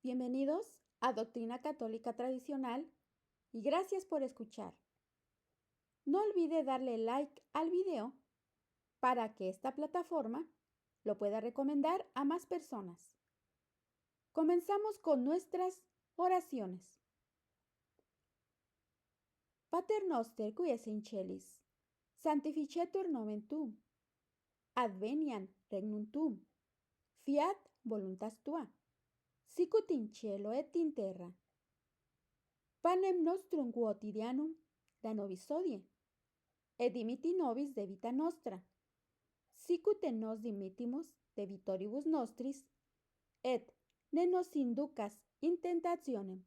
Bienvenidos a Doctrina Católica Tradicional y gracias por escuchar. No olvide darle like al video para que esta plataforma lo pueda recomendar a más personas. Comenzamos con nuestras oraciones. Pater noster qui es in celis, sanctificetur nomen tuum, adveniat regnum tuum, fiat voluntas tua, sicut in cielo et in terra. Panem nostrum quotidianum da nobis hodie, et dimitti nobis debita nostra, sicut et nos dimittimus debitoribus nostris, et ne nos inducas in tentationem,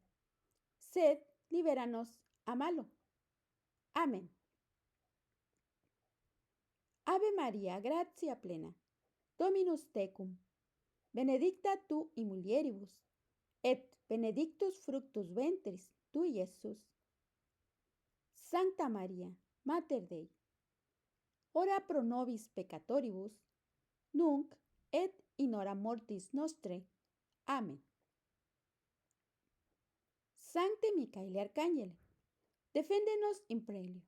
sed libera nos a malo. Amén. Ave Maria, gratia plena, Dominus tecum, benedicta tu in mulieribus, et benedictus fructus ventris tui, Iesus. Sancta Maria, Mater Dei, ora pro nobis peccatoribus, nunc et in hora mortis nostre. Amén. Sancte Micaele Arcangele, defende-nos in prelio.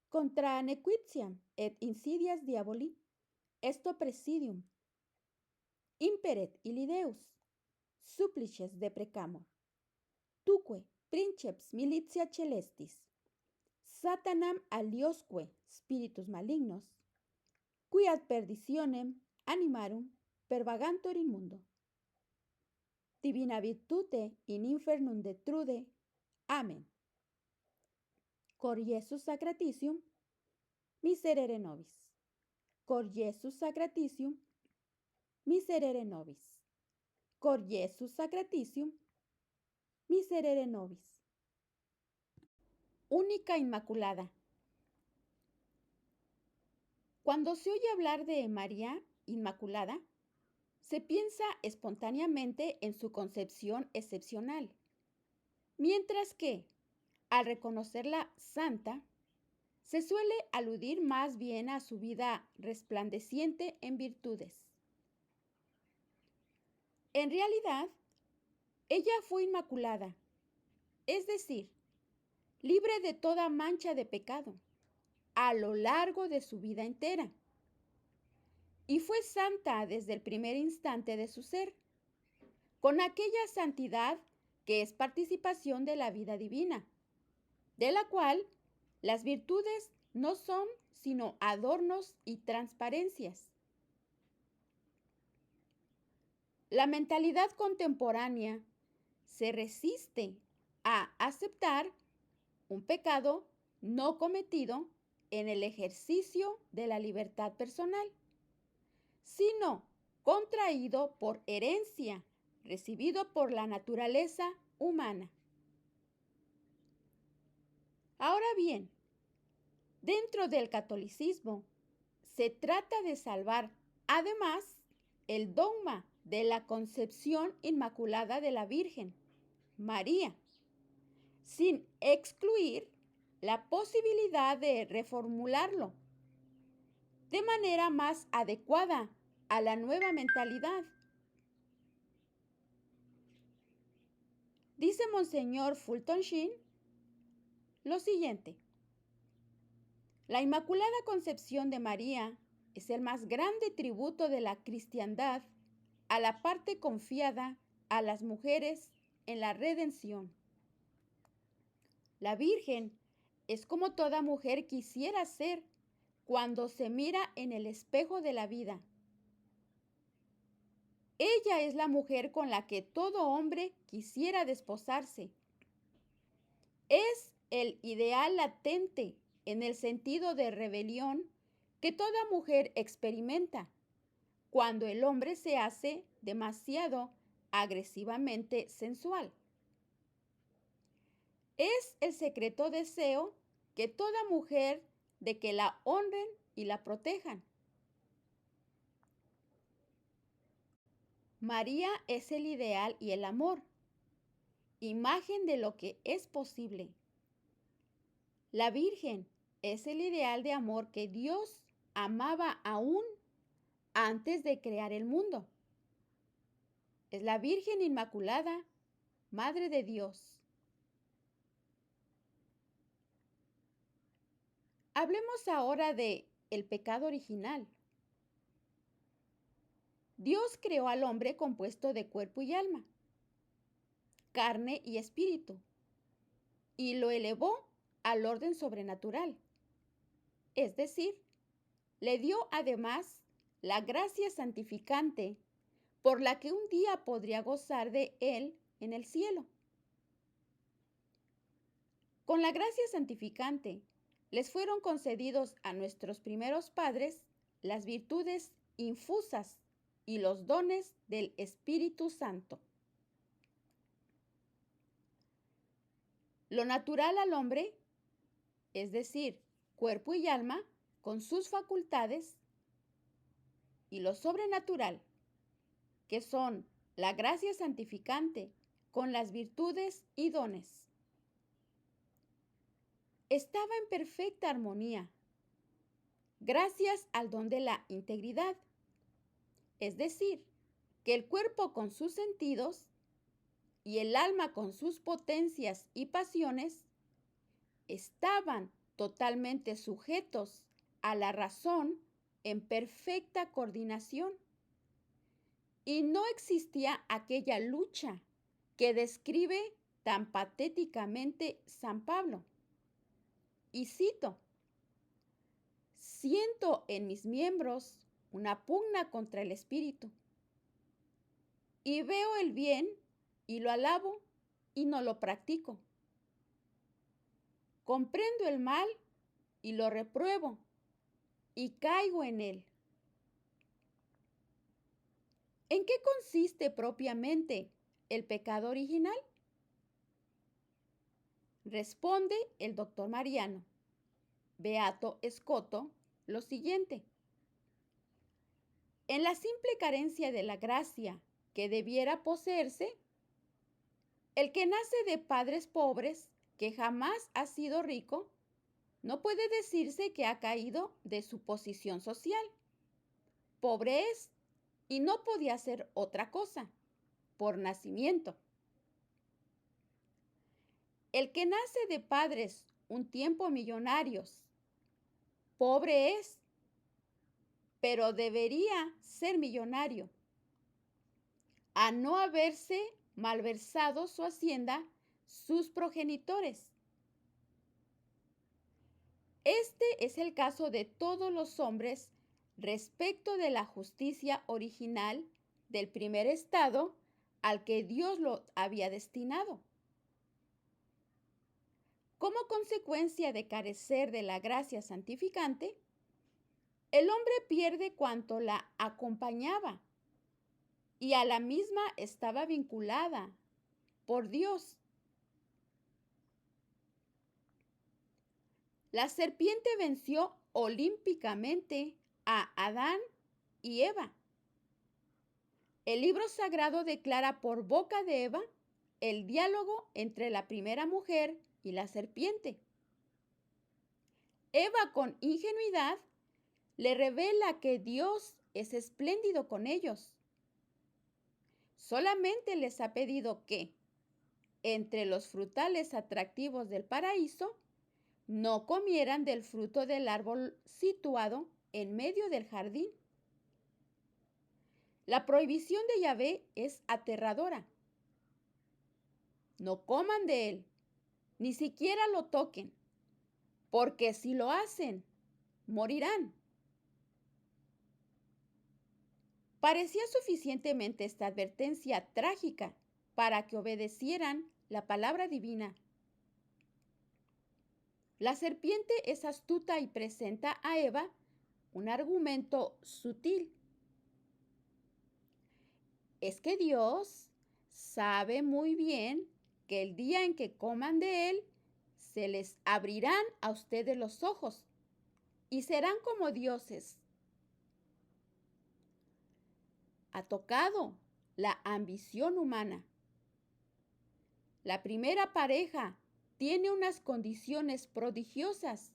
Contra nequitiam et insidias diaboli, esto presidium. Imperet illi Deus, supplices deprecamur. Tuque, princeps militia celestis, Satanam aliosque spiritus malignos, qui ad perditionem animarum pervagantur in mundo. Divina virtute in infernum detrude. Amen. Cor Iesus sacratitium, miserere nobis. Cor Iesus sacratitium, miserere nobis. Cor Iesus sacratitium, miserere nobis. Única Inmaculada. Cuando se oye hablar de María Inmaculada, se piensa espontáneamente en su concepción excepcional, mientras que, al reconocerla santa, se suele aludir más bien a su vida resplandeciente en virtudes. En realidad, ella fue inmaculada, es decir, libre de toda mancha de pecado, a lo largo de su vida entera. Y fue santa desde el primer instante de su ser, con aquella santidad que es participación de la vida divina, de la cual las virtudes no son sino adornos y transparencias. La mentalidad contemporánea se resiste a aceptar un pecado no cometido en el ejercicio de la libertad personal, sino contraído por herencia, recibido por la naturaleza humana. Ahora bien, dentro del catolicismo se trata de salvar además el dogma de la concepción inmaculada de la Virgen, María, sin excluir la posibilidad de reformularlo de manera más adecuada a la nueva mentalidad. Dice Monseñor Fulton Sheen lo siguiente: la Inmaculada Concepción de María es el más grande tributo de la cristiandad a la parte confiada a las mujeres en la redención. La Virgen es como toda mujer quisiera ser cuando se mira en el espejo de la vida. Ella es la mujer con la que todo hombre quisiera desposarse. Es el ideal latente en el sentido de rebelión que toda mujer experimenta cuando el hombre se hace demasiado agresivamente sensual. Es el secreto deseo que toda mujer de que la honren y la protejan. María es el ideal y el amor, imagen de lo que es posible. La Virgen es el ideal de amor que Dios amaba aún antes de crear el mundo. es la Virgen Inmaculada, Madre de Dios. Hablemos ahora de el pecado original. Dios creó al hombre compuesto de cuerpo y alma, carne y espíritu, y lo elevó al orden sobrenatural. Es decir, le dio además la gracia santificante por la que un día podría gozar de él en el cielo. Con la gracia santificante les fueron concedidos a nuestros primeros padres las virtudes infusas y los dones del Espíritu Santo. Lo natural al hombre, es decir, cuerpo y alma, con sus facultades, y lo sobrenatural, que son la gracia santificante con las virtudes y dones. Estaba en perfecta armonía, gracias al don de la integridad, es decir, que el cuerpo con sus sentidos y el alma con sus potencias y pasiones estaban totalmente sujetos a la razón en perfecta coordinación. Y no existía aquella lucha que describe tan patéticamente San Pablo. Y cito: siento en mis miembros una pugna contra el espíritu, y veo el bien y lo alabo y no lo practico. Comprendo el mal y lo repruebo y caigo en él. ¿En qué consiste propiamente el pecado original? Responde el doctor Mariano, Beato Escoto, lo siguiente: en la simple carencia de la gracia que debiera poseerse, el que nace de padres pobres, que jamás ha sido rico, no puede decirse que ha caído de su posición social. Pobre es, y no podía ser otra cosa, por nacimiento. El que nace de padres un tiempo millonarios, pobre es, pero debería ser millonario, a no haberse malversado su hacienda sus progenitores. Este es el caso de todos los hombres respecto de la justicia original del primer estado al que Dios lo había destinado. Como consecuencia de carecer de la gracia santificante, el hombre pierde cuanto la acompañaba y a la misma estaba vinculada por Dios. La serpiente venció olímpicamente a Adán y Eva. El libro sagrado declara por boca de Eva el diálogo entre la primera mujer y la serpiente. Eva, con ingenuidad, le revela que Dios es espléndido con ellos. Solamente les ha pedido que, entre los frutales atractivos del paraíso, no comieran del fruto del árbol situado en medio del jardín. La prohibición de Yahvé es aterradora. No coman de él, ni siquiera lo toquen, porque si lo hacen, morirán. Parecía suficientemente esta advertencia trágica para que obedecieran la palabra divina. La serpiente es astuta y presenta a Eva un argumento sutil. Es que Dios sabe muy bien que el día en que coman de él, se les abrirán a ustedes los ojos y serán como dioses. Ha tocado la ambición humana. La primera pareja tiene unas condiciones prodigiosas,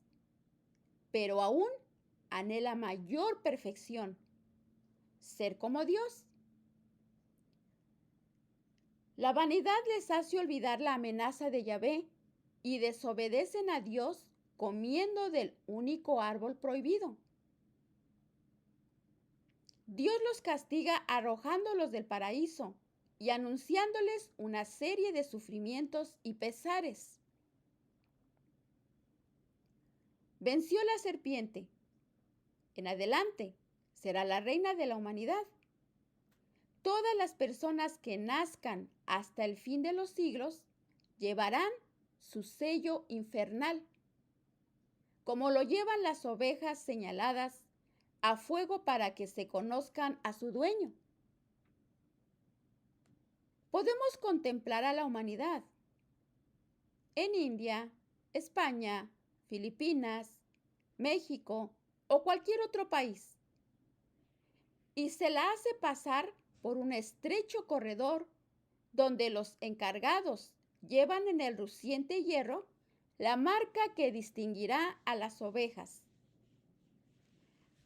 pero aún anhela mayor perfección, ser como Dios. La vanidad les hace olvidar la amenaza de Yahvé y desobedecen a Dios comiendo del único árbol prohibido. Dios los castiga arrojándolos del paraíso y anunciándoles una serie de sufrimientos y pesares. Venció la serpiente. En adelante será la reina de la humanidad. Todas las personas que nazcan hasta el fin de los siglos llevarán su sello infernal, como lo llevan las ovejas señaladas a fuego para que se conozcan a su dueño. Podemos contemplar a la humanidad en India, España, Filipinas, México o cualquier otro país, y se la hace pasar por un estrecho corredor donde los encargados llevan en el luciente hierro la marca que distinguirá a las ovejas.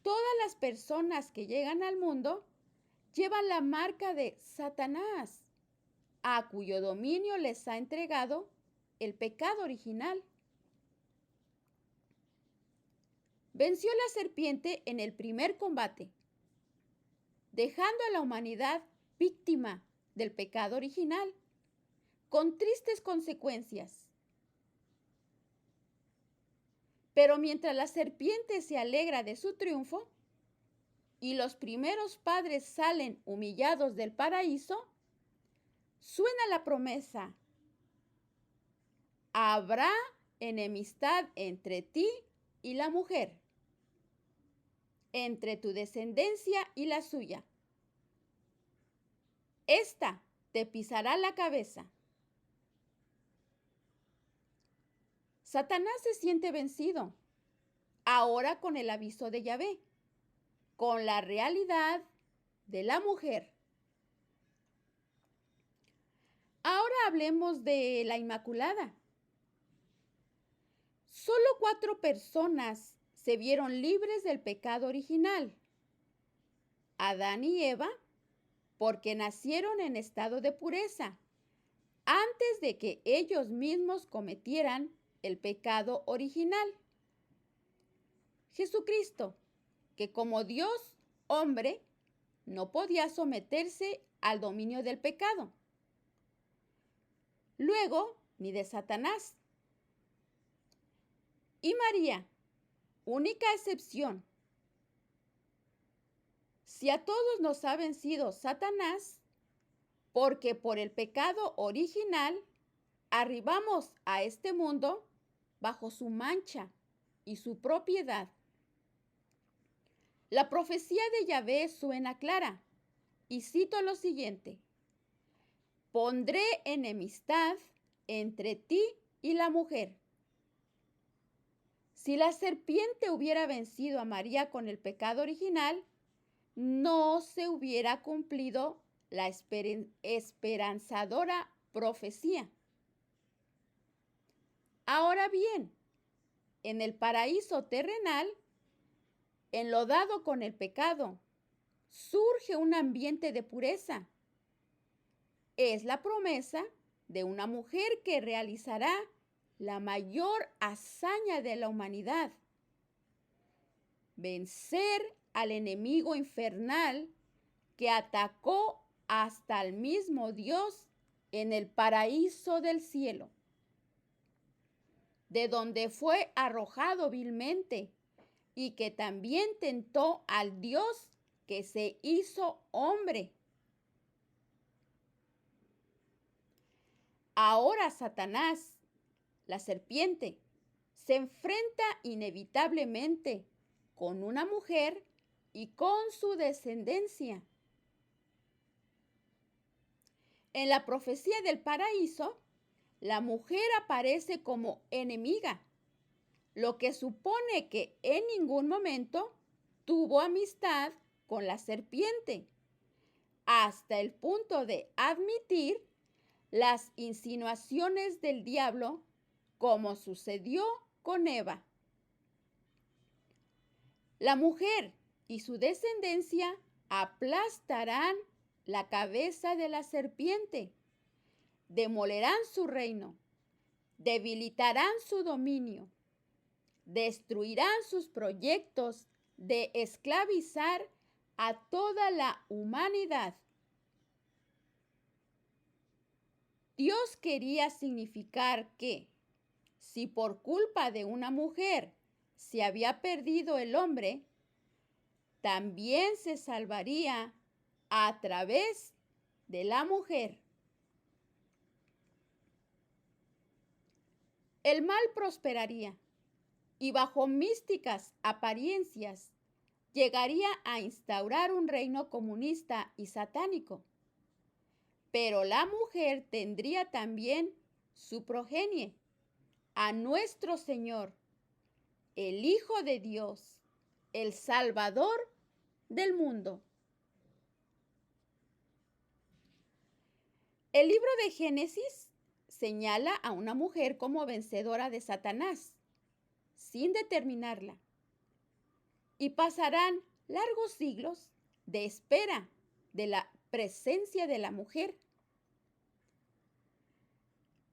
Todas las personas que llegan al mundo llevan la marca de Satanás, a cuyo dominio les ha entregado el pecado original. Venció la serpiente en el primer combate, dejando a la humanidad víctima del pecado original, con tristes consecuencias. Pero mientras la serpiente se alegra de su triunfo y los primeros padres salen humillados del paraíso, suena la promesa: habrá enemistad entre ti y la mujer, entre tu descendencia y la suya. Esta te pisará la cabeza. Satanás se siente vencido, ahora con el aviso de Yahvé, con la realidad de la mujer. Ahora hablemos de la Inmaculada. Solo 4 personas se vieron libres del pecado original: Adán y Eva, porque nacieron en estado de pureza, antes de que ellos mismos cometieran el pecado original. Jesucristo, que como Dios hombre no podía someterse al dominio del pecado. Luego, ni de Satanás. Y María, única excepción. Si a todos nos ha vencido Satanás, porque por el pecado original arribamos a este mundo bajo su mancha y su propiedad. La profecía de Yahvé suena clara, y cito lo siguiente: pondré enemistad entre ti y la mujer. Si la serpiente hubiera vencido a María con el pecado original, no se hubiera cumplido la esperanzadora profecía. Ahora bien, en el paraíso terrenal, enlodado con el pecado, surge un ambiente de pureza. Es la promesa de una mujer que realizará la mayor hazaña de la humanidad: vencer al enemigo infernal que atacó hasta al mismo Dios en el paraíso del cielo, de donde fue arrojado vilmente, y que también tentó al Dios que se hizo hombre. Ahora Satanás, la serpiente, se enfrenta inevitablemente con una mujer y con su descendencia. En la profecía del paraíso, la mujer aparece como enemiga, lo que supone que en ningún momento tuvo amistad con la serpiente, hasta el punto de admitir las insinuaciones del diablo, como sucedió con Eva. La mujer y su descendencia aplastarán la cabeza de la serpiente, demolerán su reino, debilitarán su dominio, destruirán sus proyectos de esclavizar a toda la humanidad. Dios quería significar que, si por culpa de una mujer se había perdido el hombre, también se salvaría a través de la mujer. El mal prosperaría y bajo místicas apariencias llegaría a instaurar un reino comunista y satánico. Pero la mujer tendría también su progenie, a nuestro Señor, el Hijo de Dios, el Salvador del mundo. El libro de Génesis señala a una mujer como vencedora de Satanás, sin determinarla. Y pasarán largos siglos de espera de la presencia de la mujer.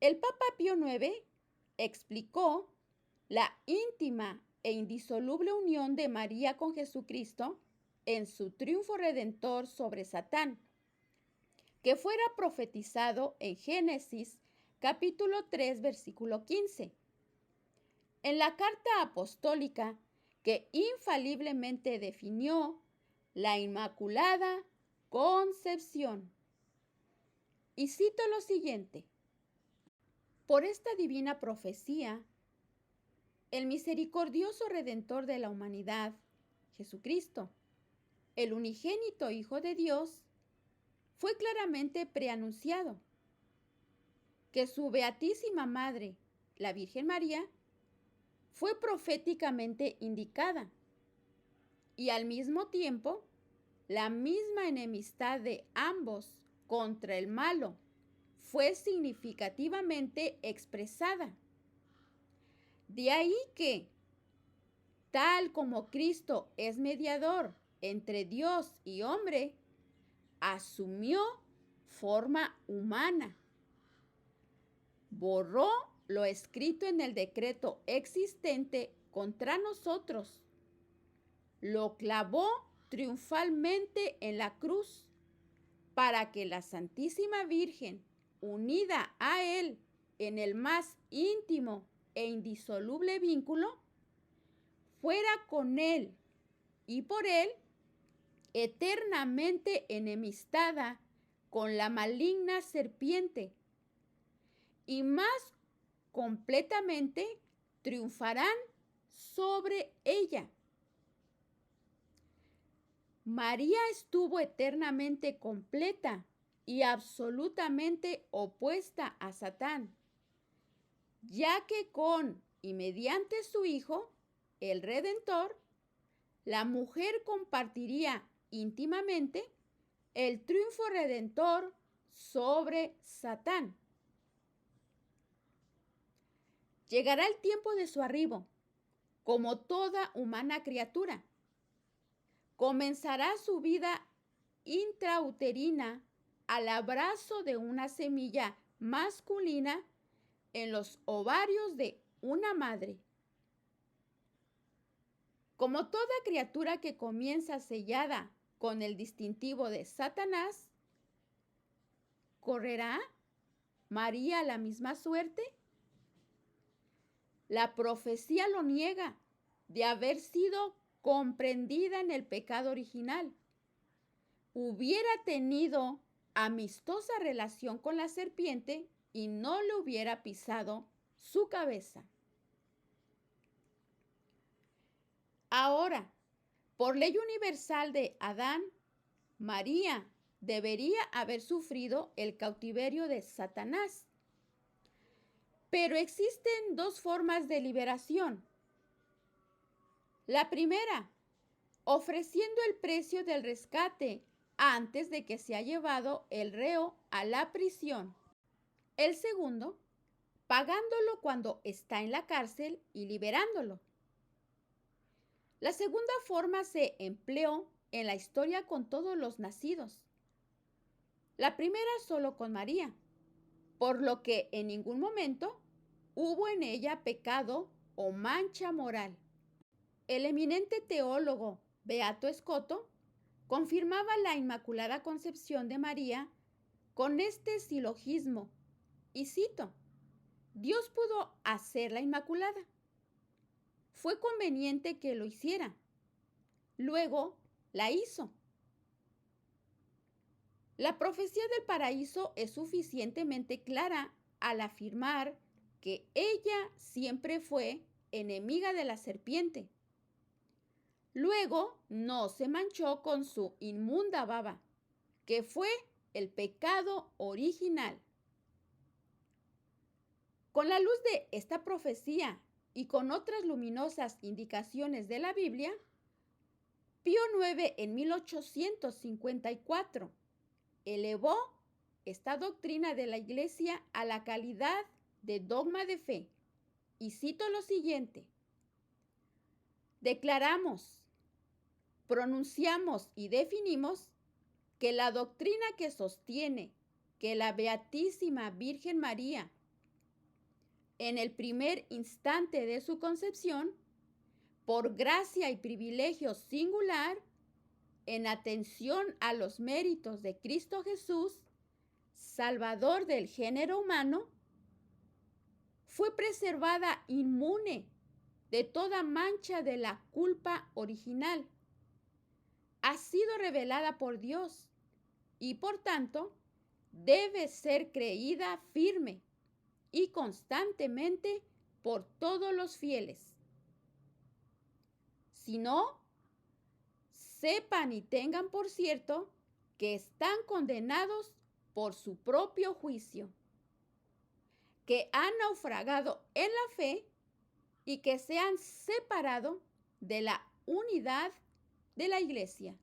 El Papa Pío IX explicó la íntima e indisoluble unión de María con Jesucristo en su triunfo redentor sobre Satán, que fuera profetizado en Génesis capítulo 3, versículo 15. En la carta apostólica que infaliblemente definió la Inmaculada Concepción. Y cito lo siguiente: por esta divina profecía, el misericordioso Redentor de la humanidad, Jesucristo, el unigénito Hijo de Dios, fue claramente preanunciado, que su Beatísima Madre, la Virgen María, fue proféticamente indicada, y al mismo tiempo, la misma enemistad de ambos contra el malo fue significativamente expresada. De ahí que, tal como Cristo es mediador entre Dios y hombre, asumió forma humana, borró lo escrito en el decreto existente contra nosotros, lo clavó triunfalmente en la cruz para que la Santísima Virgen, unida a Él en el más íntimo e indisoluble vínculo, fuera con Él y por Él eternamente enemistada con la maligna serpiente, y más completamente triunfarán sobre ella. María estuvo eternamente completa y absolutamente opuesta a Satán, ya que con y mediante su Hijo, el Redentor, la mujer compartiría íntimamente el triunfo redentor sobre Satán. Llegará el tiempo de su arribo, como toda humana criatura. Comenzará su vida intrauterina al abrazo de una semilla masculina en los ovarios de una madre. Como toda criatura que comienza sellada con el distintivo de Satanás, ¿correrá María la misma suerte? La profecía lo niega de haber sido comprendida en el pecado original. Hubiera tenido amistosa relación con la serpiente y no le hubiera pisado su cabeza. Ahora, por ley universal de Adán, María debería haber sufrido el cautiverio de Satanás. Pero existen dos formas de liberación. La primera, ofreciendo el precio del rescate antes de que sea llevado el reo a la prisión. El segundo, pagándolo cuando está en la cárcel y liberándolo. La segunda forma se empleó en la historia con todos los nacidos. La primera solo con María. por lo que en ningún momento hubo en ella pecado o mancha moral. El eminente teólogo Beato Escoto confirmaba la Inmaculada Concepción de María con este silogismo, y cito: Dios pudo hacer la Inmaculada. Fue conveniente que lo hiciera. Luego la hizo. La profecía del paraíso es suficientemente clara al afirmar que ella siempre fue enemiga de la serpiente. Luego no se manchó con su inmunda baba, que fue el pecado original. Con la luz de esta profecía y con otras luminosas indicaciones de la Biblia, Pío IX en 1854 elevó esta doctrina de la Iglesia a la calidad de dogma de fe. Y cito lo siguiente: declaramos, pronunciamos y definimos que la doctrina que sostiene que la Beatísima Virgen María, en el primer instante de su concepción, por gracia y privilegio singular, en atención a los méritos de Cristo Jesús, Salvador del género humano, fue preservada inmune de toda mancha de la culpa original. Ha sido revelada por Dios y, por tanto, debe ser creída firme y constantemente por todos los fieles. Si no, sepan y tengan por cierto que están condenados por su propio juicio, que han naufragado en la fe y que se han separado de la unidad de la Iglesia.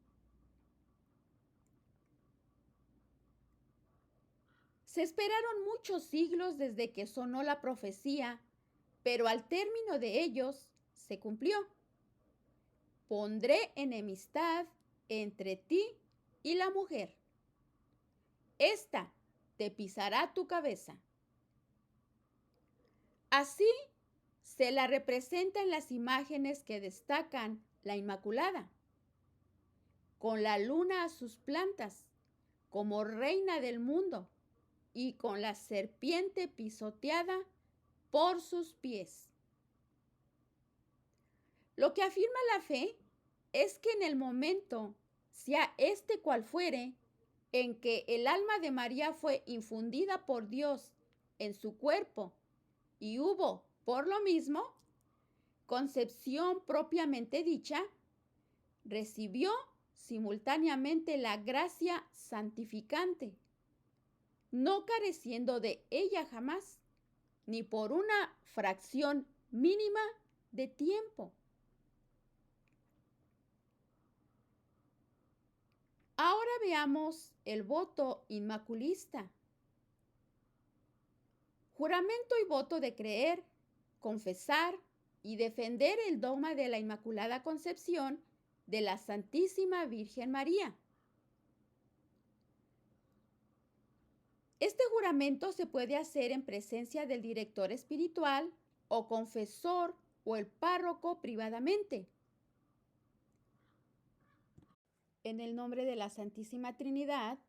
Se esperaron muchos siglos desde que sonó la profecía, pero al término de ellos se cumplió. Pondré enemistad entre ti y la mujer. Esta te pisará tu cabeza. Así se la representa en las imágenes que destacan la Inmaculada, con la luna a sus plantas, como reina del mundo, y con la serpiente pisoteada por sus pies. Lo que afirma la fe es que en el momento, sea este cual fuere, en que el alma de María fue infundida por Dios en su cuerpo y hubo, por lo mismo, concepción propiamente dicha, recibió simultáneamente la gracia santificante, no careciendo de ella jamás, ni por una fracción mínima de tiempo. Ahora veamos el voto inmaculista. Juramento y voto de creer, confesar y defender el dogma de la Inmaculada Concepción de la Santísima Virgen María. Este juramento se puede hacer en presencia del director espiritual o confesor o el párroco privadamente. En el nombre de la Santísima Trinidad,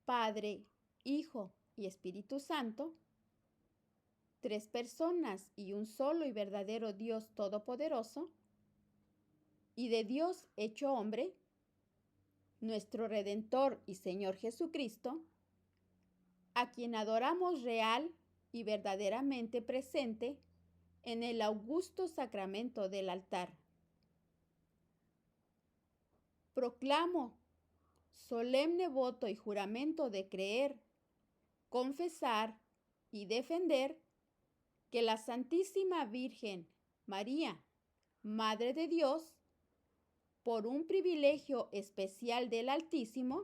Padre, Hijo y Espíritu Santo, tres personas y un solo y verdadero Dios Todopoderoso, y de Dios hecho hombre, nuestro Redentor y Señor Jesucristo, a quien adoramos real y verdaderamente presente en el augusto sacramento del altar. Proclamo solemne voto y juramento de creer, confesar y defender que la Santísima Virgen María, Madre de Dios, por un privilegio especial del Altísimo,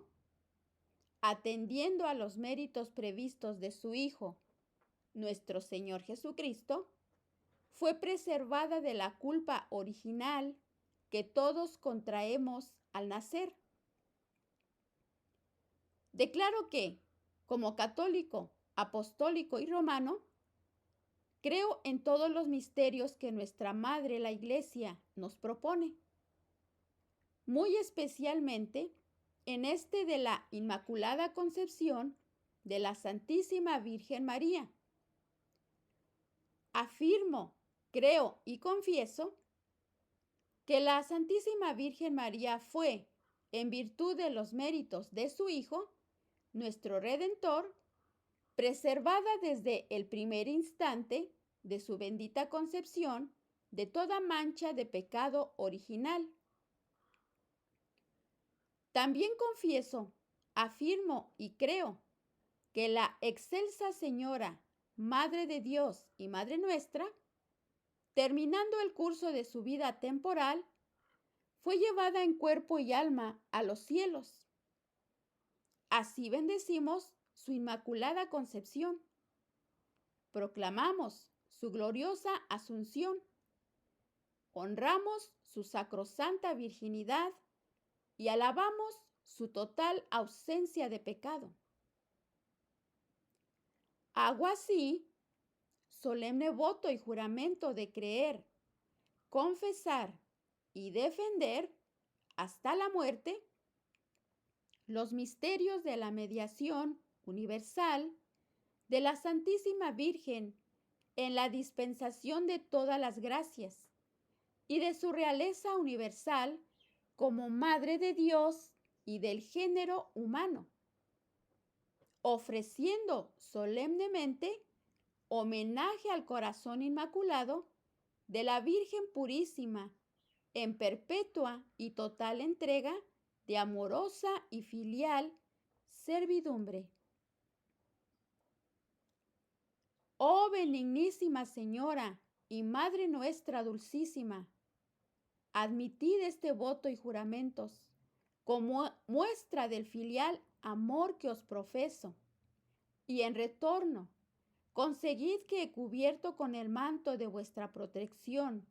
atendiendo a los méritos previstos de su Hijo, nuestro Señor Jesucristo, fue preservada de la culpa original que todos contraemos al nacer. Declaro que, como católico apostólico y romano, creo en todos los misterios que nuestra Madre, la Iglesia, nos propone, muy especialmente en este de la Inmaculada Concepción de la Santísima Virgen María. Afirmo, creo y confieso que la Santísima Virgen María fue, en virtud de los méritos de su Hijo, nuestro Redentor, preservada desde el primer instante de su bendita concepción de toda mancha de pecado original. También confieso, afirmo y creo que la excelsa Señora, Madre de Dios y Madre nuestra, terminando el curso de su vida temporal, fue llevada en cuerpo y alma a los cielos. Así bendecimos su Inmaculada Concepción. Proclamamos su gloriosa Asunción. Honramos su sacrosanta virginidad y alabamos su total ausencia de pecado. Hago así solemne voto y juramento de creer, confesar y defender hasta la muerte los misterios de la mediación universal de la Santísima Virgen en la dispensación de todas las gracias y de su realeza universal como Madre de Dios y del género humano, ofreciendo solemnemente homenaje al corazón inmaculado de la Virgen Purísima en perpetua y total entrega de amorosa y filial servidumbre. Oh benignísima Señora y Madre nuestra dulcísima, admitid este voto y juramentos como muestra del filial amor que os profeso, y en retorno, conseguid que, cubierto con el manto de vuestra protección,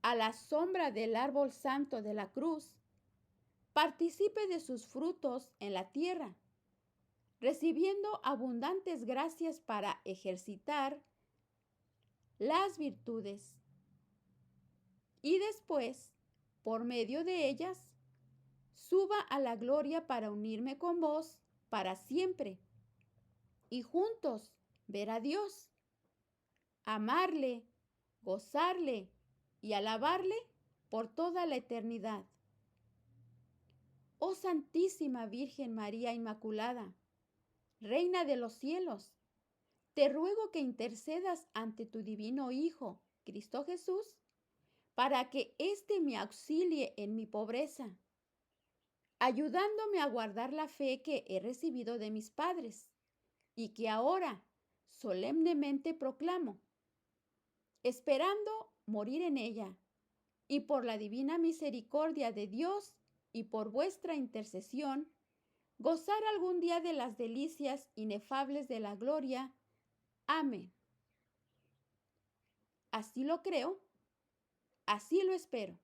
a la sombra del árbol santo de la cruz, participe de sus frutos en la tierra, recibiendo abundantes gracias para ejercitar las virtudes, y después, por medio de ellas, suba a la gloria para unirme con vos para siempre, y juntos ver a Dios, amarle, gozarle y alabarle por toda la eternidad. Oh Santísima Virgen María Inmaculada, Reina de los cielos, te ruego que intercedas ante tu divino Hijo, Cristo Jesús, para que éste me auxilie en mi pobreza, ayudándome a guardar la fe que he recibido de mis padres y que ahora solemnemente proclamo, esperando morir en ella, y por la divina misericordia de Dios y por vuestra intercesión, gozar algún día de las delicias inefables de la gloria. Amén. Así lo creo, así lo espero.